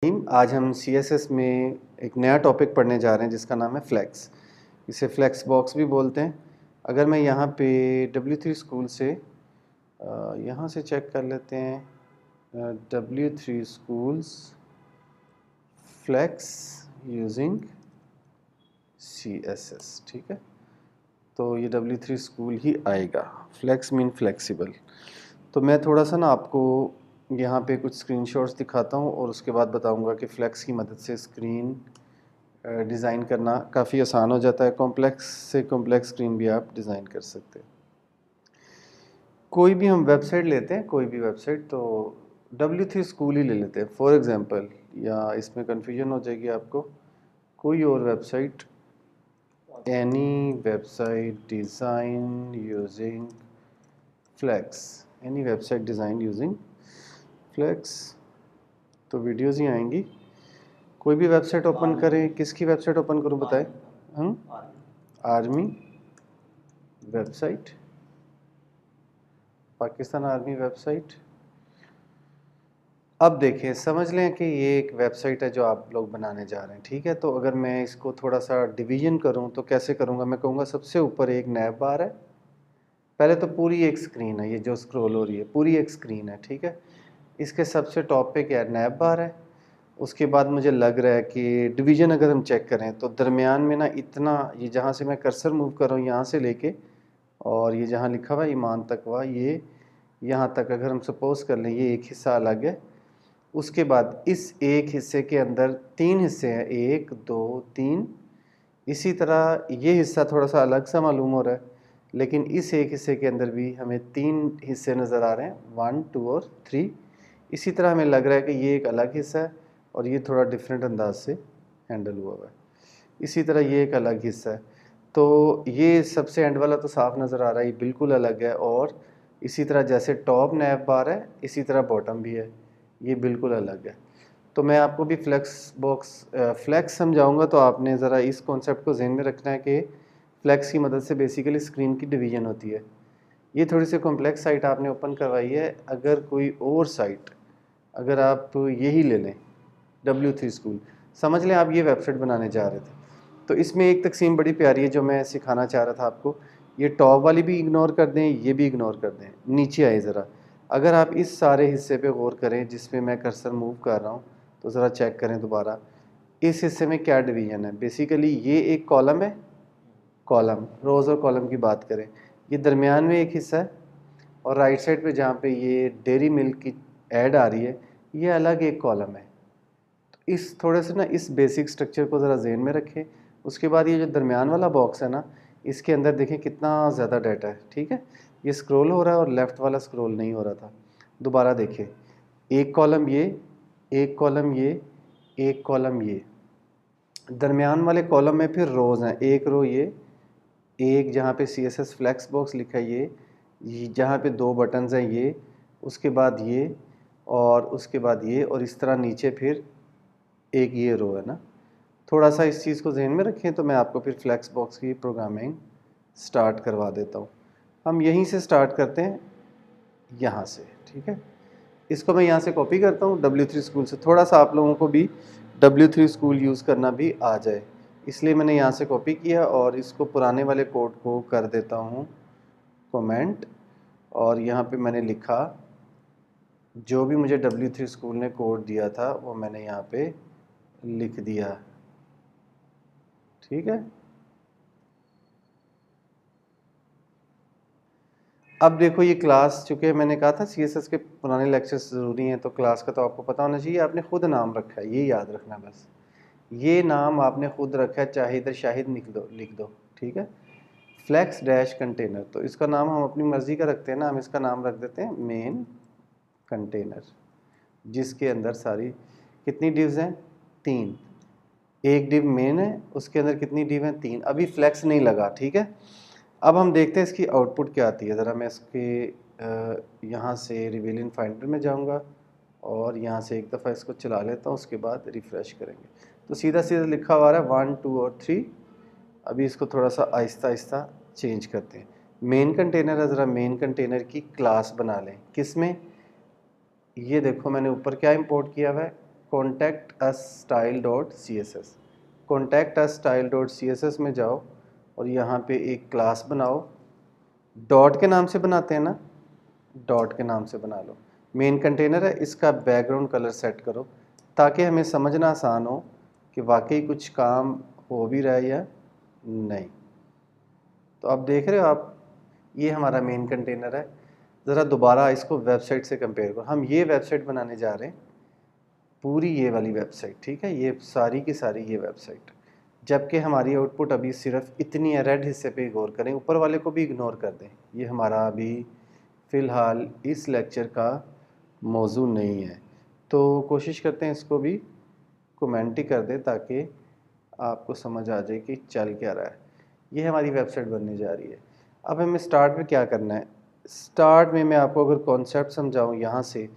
आज हम CSS में एक नया टॉपिक पढ़ने जा रहे हैं जिसका नाम है फ्लैक्स। इसे फ्लैक्स बॉक्स भी बोलते हैं। अगर मैं यहाँ पे W3 स्कूल से यहाँ से चेक कर लेते हैं W3 schools flex using CSS, ठीक है। तो ये W3 स्कूल ही आएगा। Flex mean flexible. तो मैं थोड़ा सा ना आपको यहाँ पे कुछ स्क्रीनशॉट्स दिखाता हूँ और उसके बाद बताऊँगा कि फ्लैक्स की मदद से स्क्रीन डिज़ाइन करना काफ़ी आसान हो जाता है। कॉम्प्लेक्स से कॉम्प्लेक्स स्क्रीन भी आप डिज़ाइन कर सकते हैं। कोई भी हम वेबसाइट लेते हैं, कोई भी वेबसाइट, तो W3 स्कूल ही ले लेते हैं फॉर एग्ज़ाम्पल, या इसमें कन्फ्यूजन हो जाएगी आपको। कोई और website, any website design using flex, any website design using flex, तो वीडियोज़ ही आएंगी। कोई भी वेबसाइट ओपन करें, किसकी वेबसाइट ओपन करूं बताएं? हम army website, Pakistan army website. अब देखें, समझ लें कि ये एक वेबसाइट है जो आप लोग बनाने जा रहे हैं, ठीक है। तो अगर मैं इसको थोड़ा सा डिवीजन करूं तो कैसे करूंगा? मैं कहूँगा सबसे ऊपर एक नैब बार है। पहले तो पूरी एक स्क्रीन है, ये जो स्क्रॉल हो रही है पूरी एक स्क्रीन है, ठीक है। इसके सबसे टॉप पे क्या है? नैब बार है। उसके बाद मुझे लग रहा है कि डिवीज़न अगर हम चेक करें तो दरमियान में ना इतना, ये जहाँ से मैं कर्सर मूव कर रहा हूँ यहाँ से लेके और ये जहाँ लिखा हुआ ईमान तकवा, ये यहाँ तक अगर हम सपोज कर लें ये एक हिस्सा अलग है। उसके बाद इस एक हिस्से के अंदर तीन हिस्से हैं, 1 2 3। इसी तरह ये हिस्सा थोड़ा सा अलग सा मालूम हो रहा है, लेकिन इस एक हिस्से के अंदर भी हमें 3 हिस्से नज़र आ रहे हैं, 1 2 और 3। इसी तरह हमें लग रहा है कि ये एक अलग हिस्सा है और ये थोड़ा डिफरेंट अंदाज से हैंडल हुआ है। इसी तरह ये एक अलग हिस्सा है। तो ये सबसे एंड वाला तो साफ नज़र आ रहा है, ये बिल्कुल अलग है। और इसी तरह जैसे टॉप नैब बार है, इसी तरह बॉटम भी है, ये बिल्कुल अलग है। तो मैं आपको भी फ्लैक्स समझाऊंगा, तो आपने ज़रा इस कॉन्सेप्ट को जहन में रखना है कि फ्लैक्स की मदद से बेसिकली स्क्रीन की डिवीज़न होती है। ये थोड़ी सी कॉम्प्लेक्स साइट आपने ओपन करवाई है। अगर कोई और साइट, अगर आप यही ले लें W3 स्कूल, समझ लें आप ये वेबसाइट बनाने जा रहे थे, तो इसमें एक तकसीम बड़ी प्यारी है जो मैं सिखाना चाह रहा था आपको। ये टॉप वाली भी इग्नोर कर दें, ये भी इग्नोर कर दें, नीचे आए ज़रा। अगर आप इस सारे हिस्से पे गौर करें जिसमें मैं कर्सर मूव कर रहा हूँ, तो ज़रा चेक करें दोबारा इस हिस्से में क्या डिवीज़न है। बेसिकली ये एक कॉलम है, कॉलम, रोज़ और कॉलम की बात करें, ये दरमियान में एक हिस्सा है और राइट साइड पे जहाँ पे ये डेयरी मिल्क की ऐड आ रही है, ये अलग एक कॉलम है। तो इस थोड़े से ना इस बेसिक स्ट्रक्चर को ज़रा जहन में रखें। उसके बाद ये जो दरमियान वाला बॉक्स है ना, इसके अंदर देखें कितना ज़्यादा डाटा है, ठीक है। ये स्क्रॉल हो रहा है और लेफ़्ट वाला स्क्रॉल नहीं हो रहा था। दोबारा देखें, एक कॉलम ये, एक कॉलम ये, एक कॉलम ये, दरमियान वाले कॉलम में फिर रोज़ हैं, एक रो ये, एक जहाँ पे CSS फ्लैक्स बॉक्स लिखा है ये जहाँ पे 2 बटन्स हैं ये, उसके बाद ये और उसके बाद ये, और इस तरह नीचे फिर एक ये रो है ना। थोड़ा सा इस चीज़ को जहन में रखें। तो मैं आपको फिर फ्लैक्स बॉक्स की प्रोग्रामिंग स्टार्ट करवा देता हूँ। हम यहीं से स्टार्ट करते हैं, यहाँ से, ठीक है। इसको मैं यहाँ से कॉपी करता हूँ W3 स्कूल से, थोड़ा सा आप लोगों को भी W3 स्कूल यूज़ करना भी आ जाए, इसलिए मैंने यहाँ से कॉपी किया और इसको पुराने वाले कोड को कर देता हूँ कमेंट, और यहाँ पे मैंने लिखा जो भी मुझे W3 स्कूल ने कोड दिया था वो मैंने यहाँ पे लिख दिया, ठीक है। अब देखो ये क्लास, चूँकि मैंने कहा था CSS के पुराने लेक्चर्स ज़रूरी हैं, तो क्लास का तो आपको पता होना चाहिए। आपने खुद नाम रखा है, ये याद रखना बस, ये नाम आपने खुद रखा है, चाहे इधर शाहिद लिख दो, ठीक है। फ्लैक्स डैश कंटेनर, तो इसका नाम हम अपनी मर्ज़ी का रखते हैं ना, हम इसका नाम रख देते हैं मेन कंटेनर, जिसके अंदर सारी कितनी डिव्स हैं? 3। एक डिव मेन है, उसके अंदर कितनी डिव हैं? 3। अभी फ्लैक्स नहीं लगा, ठीक है। अब हम देखते हैं इसकी आउटपुट क्या आती है। ज़रा मैं इसके यहाँ से रिवीलियन फाइंडर में जाऊँगा और यहाँ से एक दफ़ा इसको चला लेता हूँ, उसके बाद रिफ़्रेश करेंगे तो सीधा सीधा लिखा हुआ है 1 2 और 3। अभी इसको थोड़ा सा आहिस्ता आहिस्ता चेंज करते हैं। मेन कंटेनर है, ज़रा मेन कंटेनर की क्लास बना लें। किस में? ये देखो मैंने ऊपर क्या इंपोर्ट किया हुआ है, contact us style dot C S S, contact us style dot C S S में जाओ और यहाँ पे एक क्लास बनाओ, डॉट के नाम से बनाते हैं ना, डॉट के नाम से बना लो। मेन कंटेनर है, इसका बैकग्राउंड कलर सेट करो ताकि हमें समझना आसान हो कि वाकई कुछ काम हो भी रहा है या नहीं। तो आप देख रहे हो आप, ये हमारा मेन कंटेनर है। ज़रा दोबारा इसको वेबसाइट से कंपेयर करो। हम ये वेबसाइट बनाने जा रहे हैं, पूरी ये वाली वेबसाइट, ठीक है, ये सारी की सारी ये वेबसाइट, जबकि हमारी आउटपुट अभी सिर्फ इतनी है। रेड हिस्से पे इग्नोर करें, ऊपर वाले को भी इग्नोर कर दें। ये हमारा अभी फ़िलहाल इस लेक्चर का मौजू नहीं है, तो कोशिश करते हैं इसको भी कमेंट ही कर दें ताकि आपको समझ आ जाए कि चल क्या रहा है। ये हमारी वेबसाइट बनने जा रही है। अब हमें स्टार्ट में क्या करना है, स्टार्ट में मैं आपको अगर कॉन्सेप्ट समझाऊं यहाँ से,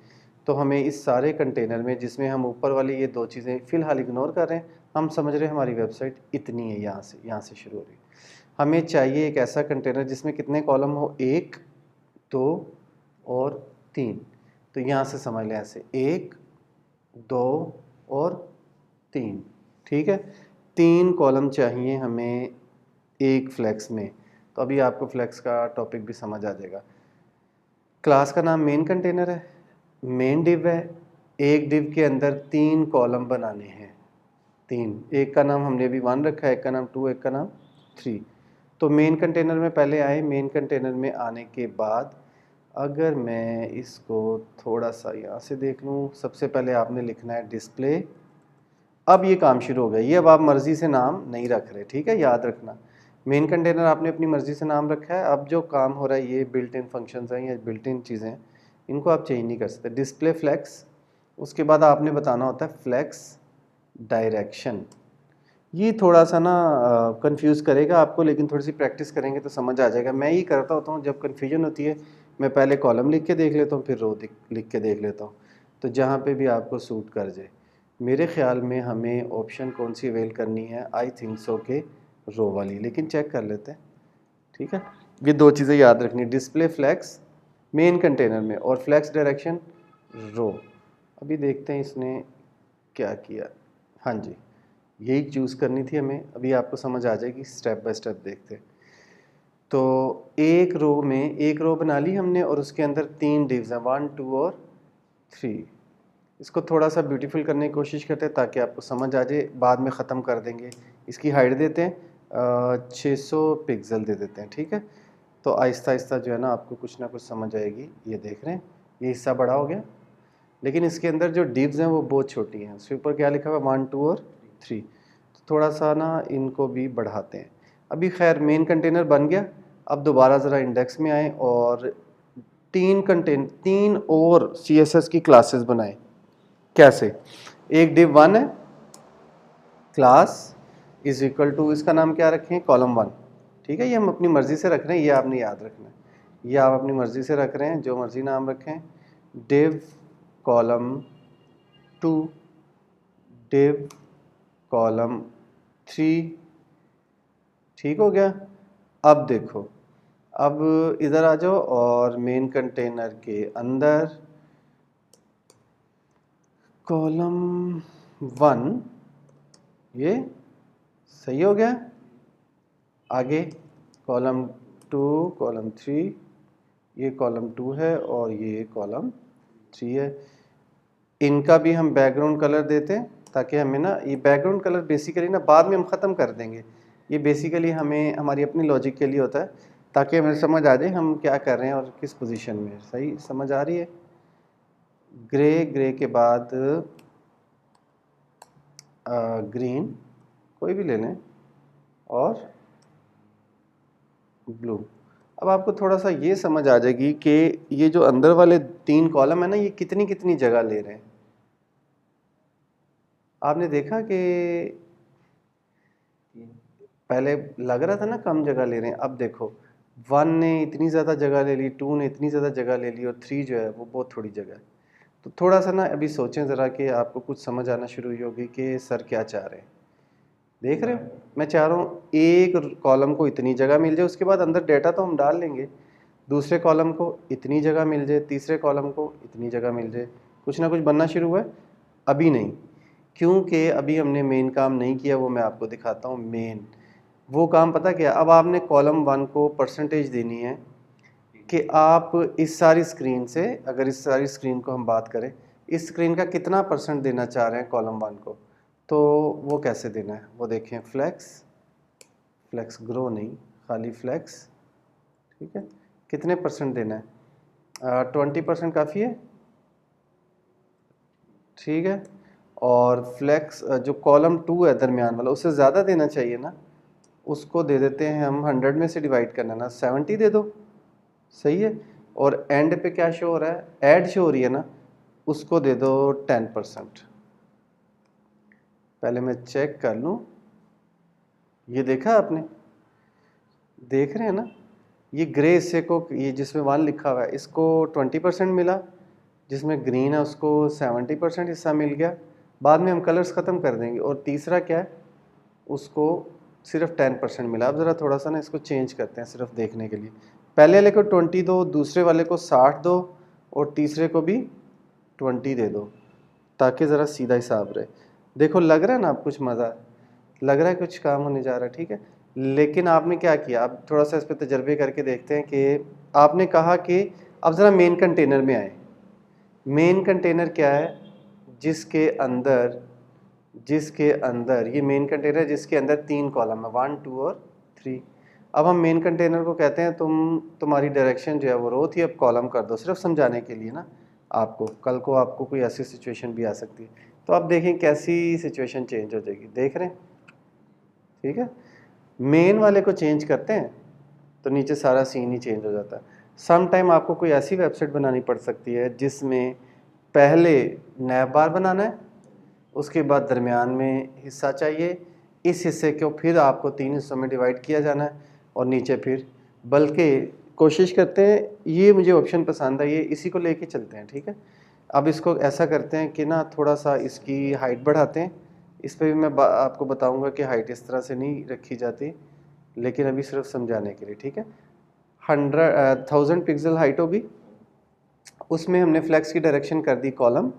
तो हमें इस सारे कंटेनर में, जिसमें हम ऊपर वाली ये दो चीज़ें फ़िलहाल इग्नोर कर रहे हैं, हम समझ रहे हैं हमारी वेबसाइट इतनी है, यहाँ से शुरू हो रही है। हमें चाहिए एक ऐसा कंटेनर जिसमें कितने कॉलम हो, 1 2 और 3। तो यहाँ से समझ लें ऐसे 1 2 और 3, ठीक है। 3 कॉलम चाहिए हमें एक फ्लेक्स में। तो अभी आपको फ्लेक्स का टॉपिक भी समझ आ जाएगा। क्लास का नाम मेन कंटेनर है, मेन डिव है, एक डिव के अंदर 3 कॉलम बनाने हैं, 3, एक का नाम हमने अभी 1 रखा है, एक का नाम 2, एक का नाम 3। तो मेन कंटेनर में पहले आए। मेन कंटेनर में आने के बाद अगर मैं इसको थोड़ा सा यहाँ से देख लूँ, सबसे पहले आपने लिखना है डिस्प्ले। अब ये काम शुरू हो गया, ये अब आप मर्ज़ी से नाम नहीं रख रहे, ठीक है, याद रखना। मेन कंटेनर आपने अपनी मर्ज़ी से नाम रखा है। अब जो काम हो रहा है, ये बिल्ट इन फंक्शंस हैं या बिल्ट इन चीज़ें हैं, इनको आप चेंज नहीं कर सकते। डिस्प्ले फ्लेक्स, उसके बाद आपने बताना होता है फ्लेक्स डायरेक्शन। ये थोड़ा सा ना कंफ्यूज करेगा आपको, लेकिन थोड़ी सी प्रैक्टिस करेंगे तो समझ आ जाएगा। मैं ये करता होता हूँ, जब कन्फ्यूजन होती है मैं पहले कॉलम लिख के देख लेता हूँ, फिर रो लिख के देख लेता हूँ, तो जहाँ पे भी आपको सूट कर जाए। मेरे ख्याल में हमें ऑप्शन कौन सी अवेल करनी है, आई थिंक सो के रो वाली, लेकिन चेक कर लेते हैं, ठीक है। ये दो चीज़ें याद रखनी, डिस्प्ले फ्लेक्स मेन कंटेनर में और फ्लेक्स डायरेक्शन रो। अभी देखते हैं इसने क्या किया। हाँ जी, यही चूज़ करनी थी हमें। अभी आपको समझ आ जाएगी, स्टेप बाय स्टेप देखते हैं। तो एक रो में, एक रो बना ली हमने और उसके अंदर 3 डिव्स हैं, 1 2 और 3। इसको थोड़ा सा ब्यूटीफुल करने की कोशिश करते हैं ताकि आपको समझ आ जाए, बाद में ख़त्म कर देंगे। इसकी हाइट देते हैं 600 पिक्सल दे देते हैं, ठीक है। तो आहिस्ता आहिस्ता जो है ना आपको कुछ ना कुछ समझ आएगी। ये देख रहे हैं, ये हिस्सा बड़ा हो गया, लेकिन इसके अंदर जो डिव्स हैं वो बहुत छोटी हैं। उसके ऊपर क्या लिखा हुआ है, 1 2 और 3। तो थोड़ा सा ना इनको भी बढ़ाते हैं। अभी खैर मेन कंटेनर बन गया। अब दोबारा ज़रा इंडेक्स में आए और 3 और CSS की क्लासेस बनाएं। कैसे, एक div 1 है, क्लास इज इक्वल टू, इसका नाम क्या रखें, कॉलम 1, ठीक है। ये हम अपनी मर्ज़ी से रख रहे हैं, ये आपने याद रखना है। ये आप अपनी मर्ज़ी से रख रहे हैं, जो मर्ज़ी नाम रखें। div कॉलम 2, div कॉलम 3, ठीक हो गया। अब देखो, अब इधर आ जाओ और मेन कंटेनर के अंदर कॉलम 1, ये सही हो गया। आगे कॉलम 2 कॉलम 3, ये कॉलम 2 है और ये कॉलम 3 है। इनका भी हम बैकग्राउंड कलर देते हैं ताकि हमें ना, ये बैकग्राउंड कलर बेसिकली ना बाद में हम ख़त्म कर देंगे। ये बेसिकली हमें हमारी अपनी लॉजिक के लिए होता है ताकि हमें समझ आ जाए हम क्या कर रहे हैं और किस पोजीशन में। सही समझ आ रही है। ग्रे, ग्रे के बाद ग्रीन, कोई भी ले लें, और ब्लू। अब आपको थोड़ा सा ये समझ आ जाएगी कि ये जो अंदर वाले 3 कॉलम है ना, ये कितनी कितनी जगह ले रहे हैं। आपने देखा कि पहले लग रहा था ना कम जगह ले रहे हैं, अब देखो 1 ने इतनी ज़्यादा जगह ले ली, 2 ने इतनी ज़्यादा जगह ले ली और 3 जो है वो बहुत थोड़ी जगह है। तो थोड़ा सा ना अभी सोचें ज़रा कि आपको कुछ समझ आना शुरू हुई होगी कि सर क्या चाह रहे हैं। देख रहे हो, मैं चाह रहा हूँ एक कॉलम को इतनी जगह मिल जाए, उसके बाद अंदर डेटा तो हम डाल लेंगे, दूसरे कॉलम को इतनी जगह मिल जाए, तीसरे कॉलम को इतनी जगह मिल जाए, कुछ ना कुछ बनना शुरू हुआ है। अभी नहीं, क्योंकि अभी हमने मेन काम नहीं किया, वो मैं आपको दिखाता हूँ। मेन वो काम पता क्या, अब आपने कॉलम 1 को परसेंटेज देनी है कि आप इस सारी स्क्रीन से, अगर इस सारी स्क्रीन को हम बात करें, इस स्क्रीन का कितना % देना चाह रहे हैं कॉलम 1 को, तो वो कैसे देना है वो देखें। फ्लेक्स ग्रो नहीं, खाली फ्लेक्स, ठीक है। कितने % देना है, 20% काफ़ी है, ठीक है। और फ्लेक्स जो कॉलम 2 है दरमियान वाला, उससे ज़्यादा देना चाहिए ना, उसको दे देते हैं हम 100 में से डिवाइड करना ना, 70 दे दो, सही है। और एंड पे क्या शो हो रहा है, ऐड शो हो रही है ना, उसको दे दो 10%। पहले मैं चेक कर लूँ, ये देखा आपने, देख रहे हैं ना, ये ग्रे हिस्से को, ये जिसमें 1 लिखा हुआ है, इसको 20% मिला, जिसमें ग्रीन है उसको 70% हिस्सा मिल गया। बाद में हम कलर्स ख़त्म कर देंगे। और तीसरा क्या है, उसको सिर्फ 10% मिला। अब ज़रा थोड़ा सा ना इसको चेंज करते हैं सिर्फ देखने के लिए। पहले वाले को 20 दो, दूसरे वाले को 60 दो, और तीसरे को भी 20 दे दो, ताकि ज़रा सीधा हिसाब रहे। देखो लग रहा है ना, अब कुछ मज़ा लग रहा है, कुछ काम होने जा रहा है, ठीक है। लेकिन आपने क्या किया, अब थोड़ा सा इस पर तजर्बे करके देखते हैं कि आपने कहा कि अब ज़रा मेन कंटेनर में आए। मेन कंटेनर क्या है, जिसके अंदर ये मेन कंटेनर है, जिसके अंदर 3 कॉलम है, 1, 2 और 3। अब हम मेन कंटेनर को कहते हैं, तुम्हारी डायरेक्शन जो है वो रो थी, अब कॉलम कर दो, सिर्फ समझाने के लिए ना आपको, कल को आपको कोई ऐसी सिचुएशन भी आ सकती है। तो आप देखें कैसी सिचुएशन चेंज हो जाएगी, देख रहे हैं, ठीक है। मेन वाले को चेंज करते हैं तो नीचे सारा सीन ही चेंज हो जाता है। सम टाइम आपको कोई ऐसी वेबसाइट बनानी पड़ सकती है जिसमें पहले नैब बार बनाना है, उसके बाद दरमियान में हिस्सा चाहिए, इस हिस्से को फिर आपको 3 हिस्सों में डिवाइड किया जाना है, और नीचे फिर, बल्कि कोशिश करते हैं, ये मुझे ऑप्शन पसंद है, ये इसी को लेके चलते हैं, ठीक है। अब इसको ऐसा करते हैं कि ना थोड़ा सा इसकी हाइट बढ़ाते हैं। इस पर भी मैं आपको बताऊंगा कि हाइट इस तरह से नहीं रखी जाती, लेकिन अभी सिर्फ समझाने के लिए, ठीक है। 1000 पिक्सल हाइट होगी, उसमें हमने फ्लेक्स की डायरेक्शन कर दी कॉलम।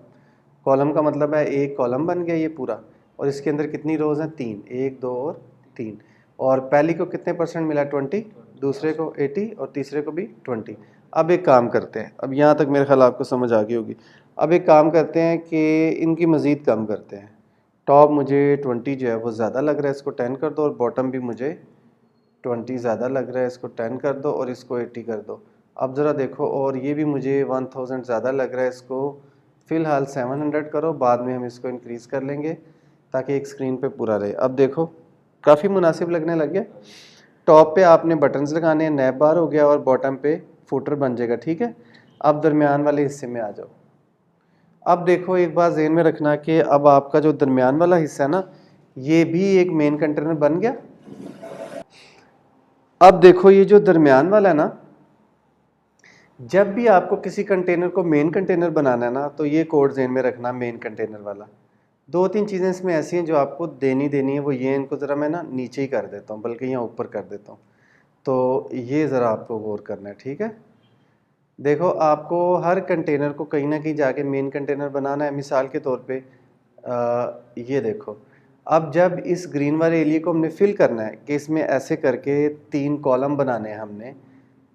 कॉलम का मतलब है एक कॉलम बन गया ये पूरा, और इसके अंदर कितनी रोज़ हैं, 3, 1, 2 और 3। और पहली को कितने % मिला, 20, दूसरे को 80, और तीसरे को भी 20। अब एक काम करते हैं, अब यहाँ तक मेरे ख्याल आपको समझ आ गई होगी। अब एक काम करते हैं कि इनकी मज़ीद कम करते हैं। टॉप मुझे 20 जो है वो ज़्यादा लग रहा है, इसको 10 कर दो, और बॉटम भी मुझे 20 ज़्यादा लग रहा है, इसको 10 कर दो, और इसको 80 कर दो। अब ज़रा देखो, और ये भी मुझे 1000 ज़्यादा लग रहा है, इसको फ़िलहाल 700 करो, बाद में हम इसको इंक्रीज़ कर लेंगे ताकि एक स्क्रीन पे पूरा रहे। अब देखो काफ़ी मुनासिब लगने लग गया। टॉप पे आपने बटन्स लगाने हैं, नैब बार हो गया, और बॉटम पे फुटर बन जाएगा, ठीक है। अब दरमियान वाले हिस्से में आ जाओ। अब देखो एक बात ज़हन में रखना कि अब आपका जो दरमियान वाला हिस्सा है ना, ये भी एक मेन कंटेनर बन गया। अब देखो ये जो दरमियान वाला है ना, जब भी आपको किसी कंटेनर को मेन कंटेनर बनाना है ना, तो ये कोड ज़हन में रखना, मेन कंटेनर वाला। 2-3 चीज़ें इसमें ऐसी हैं जो आपको देनी है, वो ये, इनको ज़रा मैं ना नीचे ही कर देता हूँ, बल्कि यहाँ ऊपर कर देता हूँ। तो ये ज़रा आपको गौर करना है, ठीक है। देखो आपको हर कंटेनर को कहीं ना कहीं जाके मेन कंटेनर बनाना है। मिसाल के तौर पे ये देखो, अब जब इस ग्रीन वाले एरिया को हमने फिल करना है कि इसमें ऐसे करके 3 कॉलम बनाने हैं हमने,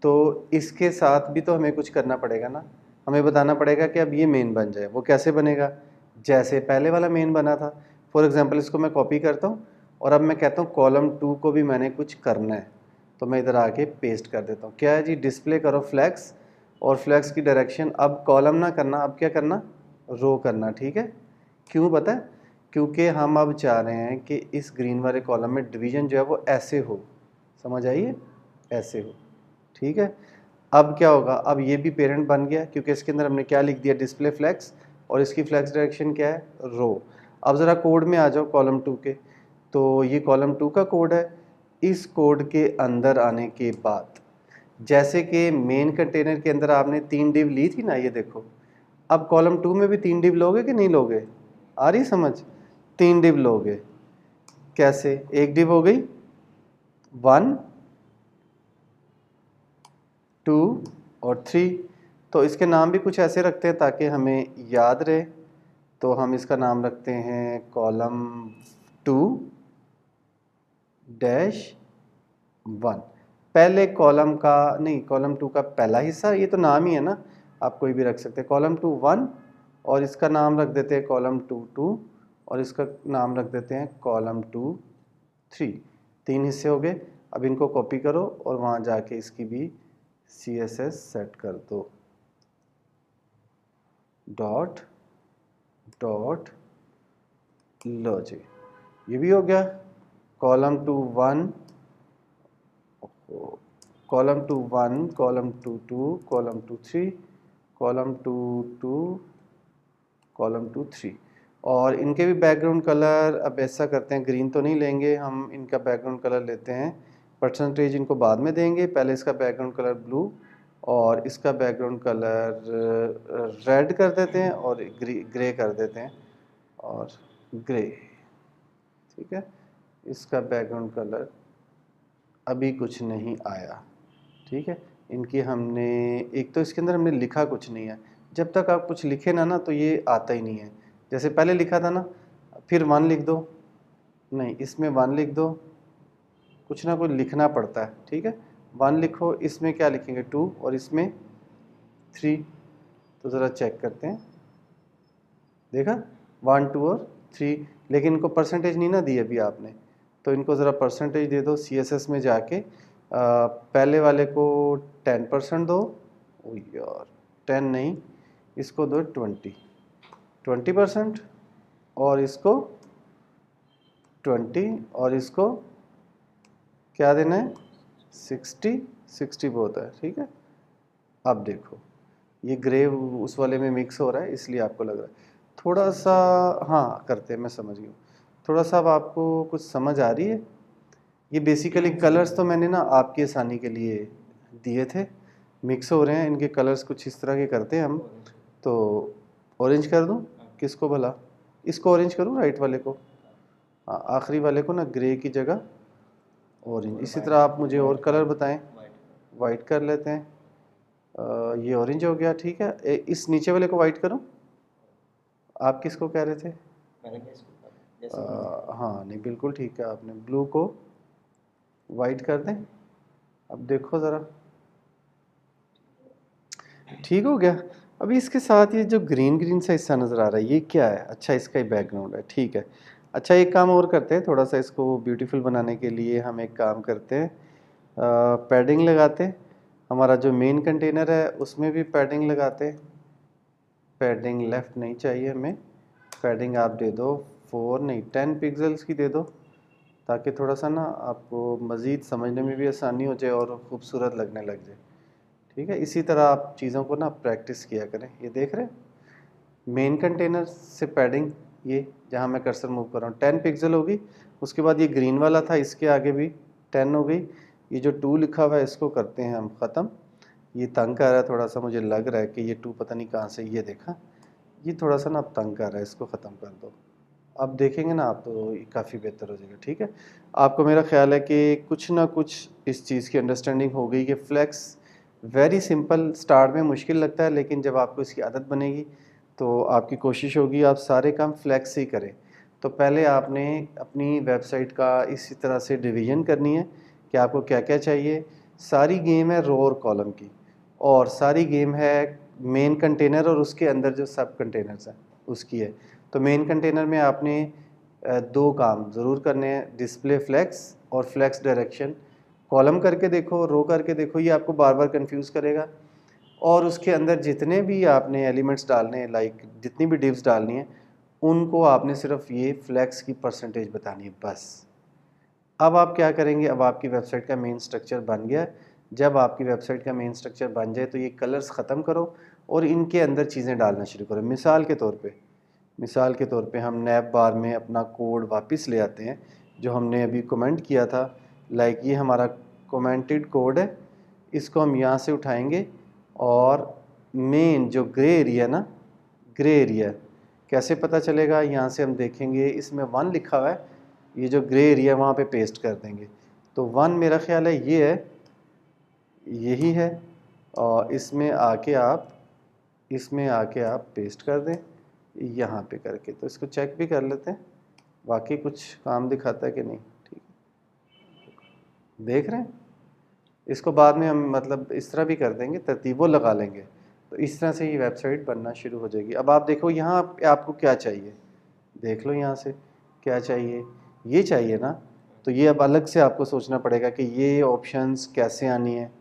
तो इसके साथ भी तो हमें कुछ करना पड़ेगा ना। हमें बताना पड़ेगा कि अब ये मेन बन जाए। वो कैसे बनेगा, जैसे पहले वाला मेन बना था। फॉर एग्जांपल इसको मैं कॉपी करता हूँ, और अब मैं कहता हूँ कॉलम 2 को भी मैंने कुछ करना है, तो मैं इधर आके पेस्ट कर देता हूँ। क्या है जी, डिस्प्ले करो फ्लैक्स, और फ्लैक्स की डायरेक्शन अब कॉलम ना करना, अब क्या करना, रो करना, ठीक है। क्यों पता है, क्योंकि हम अब चाह रहे हैं कि इस ग्रीन वाले कॉलम में डिवीज़न जो है वो ऐसे हो, समझ आइए, ऐसे हो, ठीक है। अब क्या होगा, अब ये भी पेरेंट बन गया, क्योंकि इसके अंदर हमने क्या लिख दिया, डिस्प्ले फ्लैक्स, और इसकी फ्लैक्स डायरेक्शन क्या है, रो। अब ज़रा कोड में आ जाओ कॉलम 2 के, तो ये कॉलम 2 का कोड है। इस कोड के अंदर आने के बाद, जैसे कि मेन कंटेनर के अंदर आपने 3 डिव ली थी ना, ये देखो, अब कॉलम 2 में भी 3 डिव लोगे कि नहीं लोगे, आ रही समझ, 3 डिव लोगे। कैसे, एक डिव हो गई 1, 2 और 3, तो इसके नाम भी कुछ ऐसे रखते हैं ताकि हमें याद रहे। तो हम इसका नाम रखते हैं कॉलम 2-1। पहले कॉलम का नहीं, कॉलम 2 का पहला हिस्सा, ये तो नाम ही है ना, आप कोई भी रख सकते हैं। कॉलम 2 1 और इसका नाम रख देते हैं कॉलम 2 2 और इसका नाम रख देते हैं कॉलम 2 3। 3 हिस्से हो गए। अब इनको कॉपी करो और वहाँ जाके इसकी भी CSS सेट कर दो। डॉट डॉट लो जी, ये भी हो गया। Column 2 1, column 2 1, column 2 2, column 2 3, column 2 2, column 2 3। और इनके भी बैकग्राउंड कलर अब ऐसा करते हैं, ग्रीन तो नहीं लेंगे हम, इनका बैकग्राउंड कलर लेते हैं परसेंटेज, इनको बाद में देंगे। पहले इसका बैकग्राउंड कलर ब्लू और इसका बैकग्राउंड कलर रेड कर देते हैं और ग्रे कर देते हैं और ग्रे। ठीक है, इसका बैकग्राउंड कलर अभी कुछ नहीं आया। ठीक है, इनकी हमने एक तो इसके अंदर हमने लिखा कुछ नहीं है। जब तक आप कुछ लिखे ना तो ये आता ही नहीं है। जैसे पहले लिखा था ना, फिर 1 लिख दो, नहीं इसमें 1 लिख दो, कुछ ना कुछ लिखना पड़ता है। ठीक है, 1 लिखो, इसमें क्या लिखेंगे 2 और इसमें 3। तो ज़रा चेक करते हैं, देखा 1 2 और 3, लेकिन इनको परसेंटेज नहीं ना दी अभी आपने, तो इनको ज़रा परसेंटेज दे दो CSS में जाके। पहले वाले को 10% दो, ओ यार 10 नहीं, इसको दो 20% और इसको 20 और इसको क्या देना है 60 बहुत है। ठीक है, अब देखो ये ग्रे उस वाले में मिक्स हो रहा है इसलिए आपको लग रहा है थोड़ा सा, हाँ करते हैं, मैं समझ गया। थोड़ा सा अब आपको कुछ समझ आ रही है। ये बेसिकली कलर्स तो मैंने ना आपकी आसानी के लिए दिए थे, मिक्स हो रहे हैं इनके कलर्स, कुछ इस तरह के करते हैं हम। तो ऑरेंज कर दूं, किसको भला, इसको ऑरेंज करूं, राइट वाले को, हाँ आखिरी वाले को ना ग्रे की जगह ऑरेंज। इसी तरह आप मुझे और कलर बताएं। वाइट कर लेते हैं, ये ऑरेंज हो गया। ठीक है, इस नीचे वाले को वाइट करूं, आप किसको कह रहे थे? हाँ नहीं बिल्कुल ठीक है, आपने ब्लू को वाइट कर दें। अब देखो ज़रा, ठीक हो गया। अभी इसके साथ ये जो ग्रीन ग्रीन सा हिस्सा नज़र आ रहा है ये क्या है? अच्छा इसका ही बैकग्राउंड है। ठीक है, अच्छा एक काम और करते हैं, थोड़ा सा इसको ब्यूटीफुल बनाने के लिए हम एक काम करते हैं, पैडिंग लगाते हैं। हमारा जो मेन कंटेनर है उसमें भी पैडिंग लगाते हैं। पैडिंग लेफ़्ट नहीं चाहिए हमें, पैडिंग आप दे दो 4 नहीं 10 पिक्सल्स की दे दो, ताकि थोड़ा सा ना आपको मज़ीद समझने में भी आसानी हो जाए और ख़ूबसूरत लगने लग जाए। ठीक है, इसी तरह आप चीज़ों को ना प्रैक्टिस किया करें। ये देख रहे हैं मेन कंटेनर से पैडिंग, ये जहाँ मैं कर्सर मूव कर रहा हूँ 10 पिक्सल होगी। उसके बाद ये ग्रीन वाला था, इसके आगे भी 10 हो गई। ये जो 2 लिखा हुआ है इसको करते हैं हम ख़त्म। ये तंग कर रहा है थोड़ा सा, मुझे लग रहा है कि ये 2 पता नहीं कहाँ से, ये देखा ये थोड़ा सा ना अब तंग कर रहा है, इसको ख़त्म कर दो। अब देखेंगे ना आप तो ये काफ़ी बेहतर हो जाएगा। ठीक है, आपको मेरा ख्याल है कि कुछ ना कुछ इस चीज़ की अंडरस्टैंडिंग हो गई कि फ्लेक्स वेरी सिंपल, स्टार्ट में मुश्किल लगता है लेकिन जब आपको इसकी आदत बनेगी तो आपकी कोशिश होगी आप सारे काम फ्लेक्स ही करें। तो पहले आपने अपनी वेबसाइट का इसी तरह से डिवीज़न करनी है कि आपको क्या क्या चाहिए। सारी गेम है रो और कॉलम की, और सारी गेम है मेन कंटेनर और उसके अंदर जो सब कंटेनर्स हैं उसकी है। तो मेन कंटेनर में आपने 2 काम ज़रूर करने हैं, डिस्प्ले फ्लेक्स और फ्लेक्स डायरेक्शन। कॉलम करके देखो, रो करके देखो, ये आपको बार बार कंफ्यूज करेगा। और उसके अंदर जितने भी आपने एलिमेंट्स डालने हैं, लाइक जितनी भी डिव्स डालनी है, उनको आपने सिर्फ ये फ्लेक्स की परसेंटेज बतानी है बस। अब आप क्या करेंगे, अब आपकी वेबसाइट का मेन स्ट्रक्चर बन गया। जब आपकी वेबसाइट का मेन स्ट्रक्चर बन जाए तो ये कलर्स ख़त्म करो और इनके अंदर चीज़ें डालना शुरू करो। मिसाल के तौर पे हम नैब बार में अपना कोड वापस ले आते हैं जो हमने अभी कमेंट किया था। लाइक ये हमारा कमेंटेड कोड है, इसको हम यहाँ से उठाएंगे और मेन जो ग्रे एरिया ना, ग्रे एरिया कैसे पता चलेगा, यहाँ से हम देखेंगे इसमें 1 लिखा हुआ है, ये जो ग्रे एरिया वहाँ पे पेस्ट कर देंगे। तो 1 मेरा ख्याल है ये है, यही है, और इसमें आके आप पेस्ट कर दें। यहाँ पे करके। तो इसको चेक भी कर लेते हैं वाकई कुछ काम दिखाता है कि नहीं। ठीक है, देख रहे हैं। इसको बाद में हम मतलब इस तरह भी कर देंगे, तरतीब वो लगा लेंगे, तो इस तरह से ये वेबसाइट बनना शुरू हो जाएगी। अब आप देखो यहाँ पे आपको क्या चाहिए, देख लो यहाँ से क्या चाहिए, ये चाहिए ना, तो ये अब अलग से आपको सोचना पड़ेगा कि ये ऑप्शंस कैसे आनी है।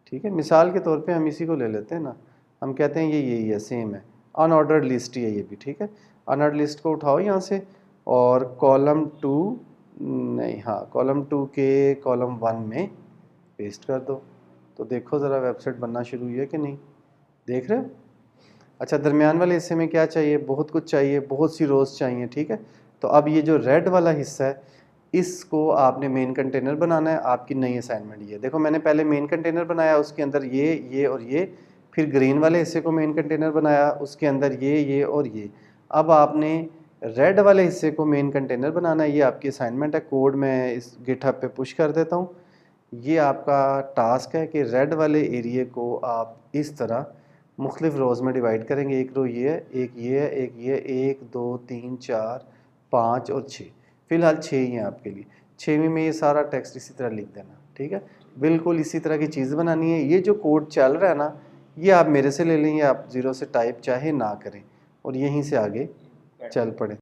ठीक है, मिसाल के तौर पे हम इसी को ले लेते हैं ना, हम कहते हैं ये यही है, सेम है, अनऑर्डर्ड लिस्ट ही है ये भी। ठीक है, अनऑर्डर्ड लिस्ट को उठाओ यहाँ से और कॉलम 2 नहीं, हाँ कॉलम 2 के कॉलम 1 में पेस्ट कर दो। तो देखो ज़रा वेबसाइट बनना शुरू हुई है कि नहीं, देख रहे हो। अच्छा, दरमियान वाले हिस्से में क्या चाहिए, बहुत कुछ चाहिए, बहुत सी रोज़ चाहिए। ठीक है, तो अब ये जो रेड वाला हिस्सा है इसको आपने मेन कंटेनर बनाना है। आपकी नई असाइनमेंट ये देखो, मैंने पहले मेन कंटेनर बनाया, उसके अंदर ये और ये, फिर ग्रीन वाले हिस्से को मेन कंटेनर बनाया, उसके अंदर ये और ये। अब आपने रेड वाले हिस्से को मेन कंटेनर बनाना है। ये आपकी असाइनमेंट है, कोड मैं इस गिटहब पे पुश कर देता हूँ। ये आपका टास्क है कि रेड वाले एरिए को आप इस तरह मुख्तलिफ रोज़ में डिवाइड करेंगे। एक रो ये है, एक ये है, एक ये, 1 2 3 4 5 और 6, फ़िलहाल 6 ही हैं आपके लिए। 6वीं में ये सारा टेक्स्ट इसी तरह लिख देना। ठीक है, बिल्कुल इसी तरह की चीज़ बनानी है। ये जो कोड चल रहा है ना, ये आप मेरे से ले लें, या आप ज़ीरो से टाइप चाहे ना करें और यहीं से आगे चल पड़े।